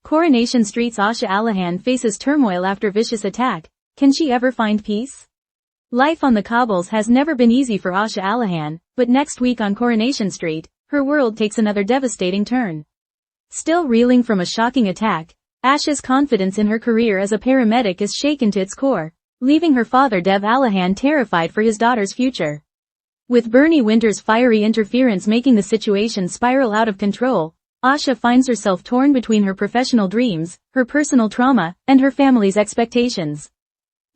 Coronation Street's Asha Alahan faces turmoil after vicious attack. Can she ever find peace? Life on the cobbles has never been easy for Asha Alahan, but next week on Coronation Street, her world takes another devastating turn. Still reeling from a shocking attack, Asha's confidence in her career as a paramedic is shaken to its core, leaving her father Dev Alahan terrified for his daughter's future. With Bernie Winter's fiery interference making the situation spiral out of control, Asha finds herself torn between her professional dreams, her personal trauma, and her family's expectations.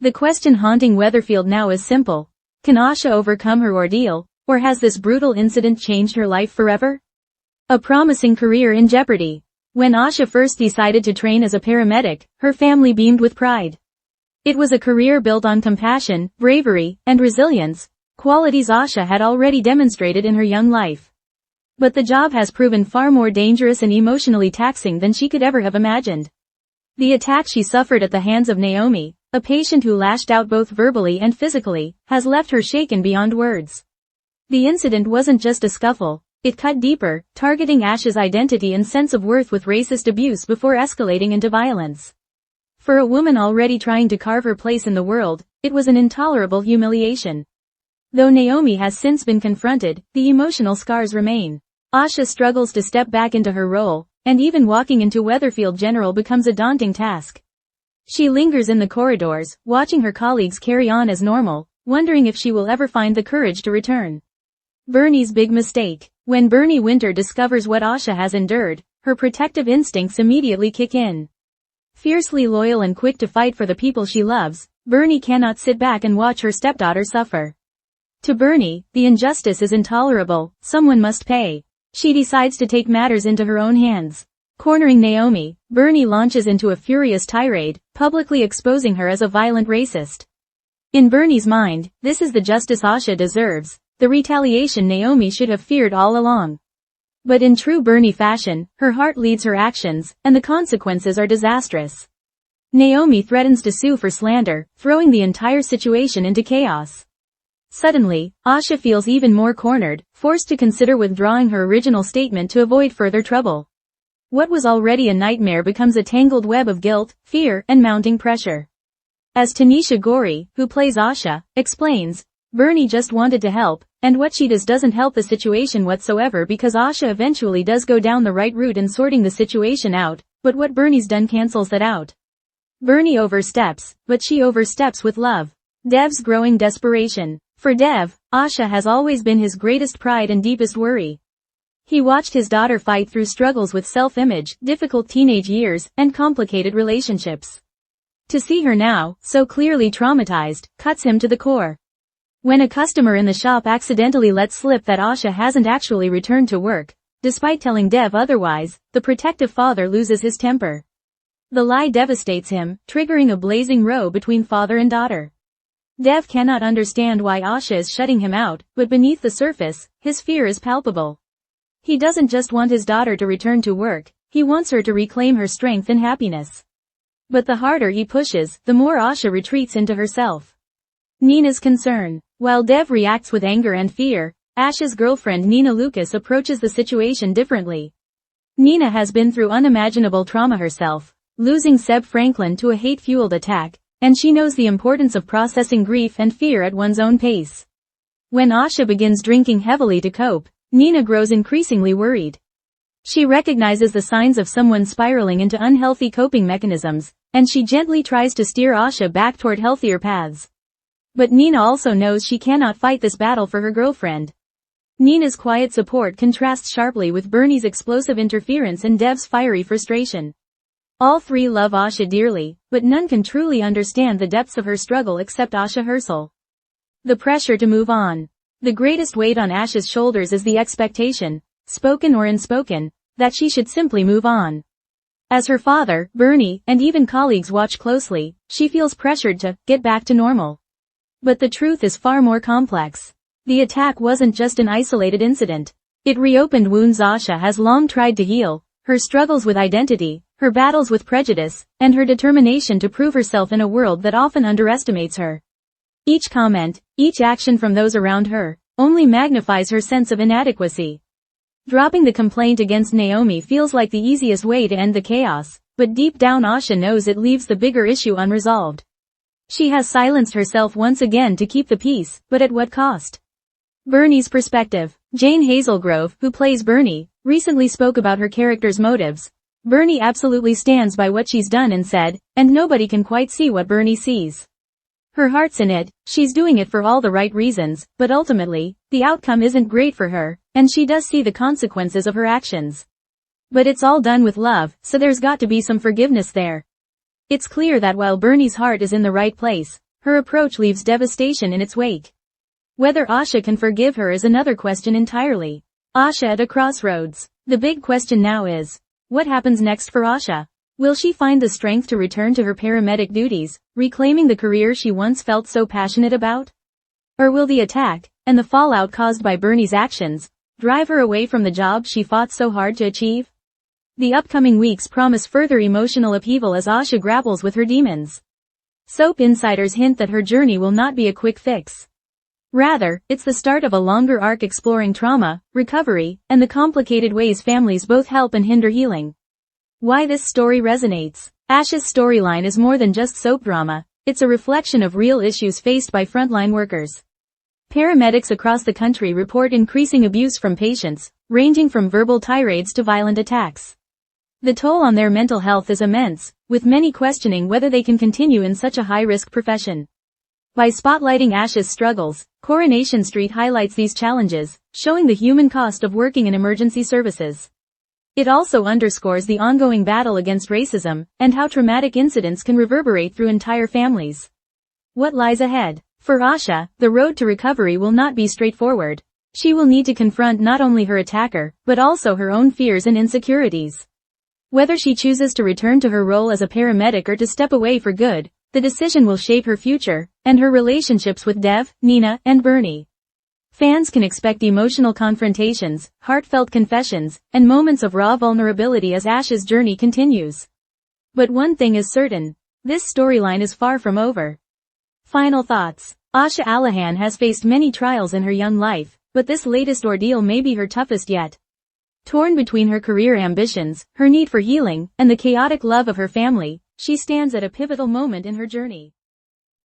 The question haunting Weatherfield now is simple. Can Asha overcome her ordeal, or has this brutal incident changed her life forever? A promising career in jeopardy. When Asha first decided to train as a paramedic, her family beamed with pride. It was a career built on compassion, bravery, and resilience, qualities Asha had already demonstrated in her young life. But the job has proven far more dangerous and emotionally taxing than she could ever have imagined. The attack she suffered at the hands of Naomi, a patient who lashed out both verbally and physically, has left her shaken beyond words. The incident wasn't just a scuffle, it cut deeper, targeting Asha's identity and sense of worth with racist abuse before escalating into violence. For a woman already trying to carve her place in the world, it was an intolerable humiliation. Though Naomi has since been confronted, the emotional scars remain. Asha struggles to step back into her role, and even walking into Weatherfield General becomes a daunting task. She lingers in the corridors, watching her colleagues carry on as normal, wondering if she will ever find the courage to return. Bernie's big mistake. When Bernie Winter discovers what Asha has endured, her protective instincts immediately kick in. Fiercely loyal and quick to fight for the people she loves, Bernie cannot sit back and watch her stepdaughter suffer. To Bernie, the injustice is intolerable, someone must pay. She decides to take matters into her own hands. Cornering Naomi, Bernie launches into a furious tirade, publicly exposing her as a violent racist. In Bernie's mind, this is the justice Asha deserves, the retaliation Naomi should have feared all along. But in true Bernie fashion, her heart leads her actions, and the consequences are disastrous. Naomi threatens to sue for slander, throwing the entire situation into chaos. Suddenly, Asha feels even more cornered, forced to consider withdrawing her original statement to avoid further trouble. What was already a nightmare becomes a tangled web of guilt, fear, and mounting pressure. As Tanisha Gori, who plays Asha, explains, Bernie just wanted to help, and what she does doesn't help the situation whatsoever because Asha eventually does go down the right route in sorting the situation out, but what Bernie's done cancels that out. Bernie oversteps, but she oversteps with love. Dev's growing desperation. For Dev, Asha has always been his greatest pride and deepest worry. He watched his daughter fight through struggles with self-image, difficult teenage years, and complicated relationships. To see her now, so clearly traumatized, cuts him to the core. When a customer in the shop accidentally lets slip that Asha hasn't actually returned to work, despite telling Dev otherwise, the protective father loses his temper. The lie devastates him, triggering a blazing row between father and daughter. Dev cannot understand why Asha is shutting him out, but beneath the surface, his fear is palpable. He doesn't just want his daughter to return to work, he wants her to reclaim her strength and happiness. But the harder he pushes, the more Asha retreats into herself. Nina's concern. While Dev reacts with anger and fear, Asha's girlfriend Nina Lucas approaches the situation differently. Nina has been through unimaginable trauma herself, losing Seb Franklin to a hate-fueled attack, and she knows the importance of processing grief and fear at one's own pace. When Asha begins drinking heavily to cope, Nina grows increasingly worried. She recognizes the signs of someone spiraling into unhealthy coping mechanisms, and she gently tries to steer Asha back toward healthier paths. But Nina also knows she cannot fight this battle for her girlfriend. Nina's quiet support contrasts sharply with Bernie's explosive interference and Dev's fiery frustration. All three love Asha dearly, but none can truly understand the depths of her struggle except Asha herself. The pressure to move on. The greatest weight on Asha's shoulders is the expectation, spoken or unspoken, that she should simply move on. As her father, Bernie, and even colleagues watch closely, she feels pressured to get back to normal. But the truth is far more complex. The attack wasn't just an isolated incident. It reopened wounds Asha has long tried to heal, her struggles with identity, her battles with prejudice, and her determination to prove herself in a world that often underestimates her. Each comment, each action from those around her, only magnifies her sense of inadequacy. Dropping the complaint against Naomi feels like the easiest way to end the chaos, but deep down Asha knows it leaves the bigger issue unresolved. She has silenced herself once again to keep the peace, but at what cost? Bernie's perspective. Jane Hazelgrove, who plays Bernie, recently spoke about her character's motives. Bernie absolutely stands by what she's done and said, and nobody can quite see what Bernie sees. Her heart's in it, she's doing it for all the right reasons, but ultimately, the outcome isn't great for her, and she does see the consequences of her actions. But it's all done with love, so there's got to be some forgiveness there. It's clear that while Bernie's heart is in the right place, her approach leaves devastation in its wake. Whether Asha can forgive her is another question entirely. Asha at a crossroads. The big question now is, what happens next for Asha? Will she find the strength to return to her paramedic duties, reclaiming the career she once felt so passionate about? Or will the attack, and the fallout caused by Bernie's actions, drive her away from the job she fought so hard to achieve? The upcoming weeks promise further emotional upheaval as Asha grapples with her demons. Soap insiders hint that her journey will not be a quick fix. Rather, it's the start of a longer arc exploring trauma, recovery, and the complicated ways families both help and hinder healing. Why this story resonates. Asha's storyline is more than just soap drama, it's a reflection of real issues faced by frontline workers. Paramedics across the country report increasing abuse from patients, ranging from verbal tirades to violent attacks. The toll on their mental health is immense, with many questioning whether they can continue in such a high-risk profession. By spotlighting Asha's struggles, Coronation Street highlights these challenges, showing the human cost of working in emergency services. It also underscores the ongoing battle against racism, and how traumatic incidents can reverberate through entire families. What lies ahead? For Asha, the road to recovery will not be straightforward. She will need to confront not only her attacker, but also her own fears and insecurities. Whether she chooses to return to her role as a paramedic or to step away for good, the decision will shape her future, and her relationships with Dev, Nina, and Bernie. Fans can expect emotional confrontations, heartfelt confessions, and moments of raw vulnerability as Asha's journey continues. But one thing is certain. This storyline is far from over. Final thoughts. Asha Alahan has faced many trials in her young life, but this latest ordeal may be her toughest yet. Torn between her career ambitions, her need for healing, and the chaotic love of her family, she stands at a pivotal moment in her journey.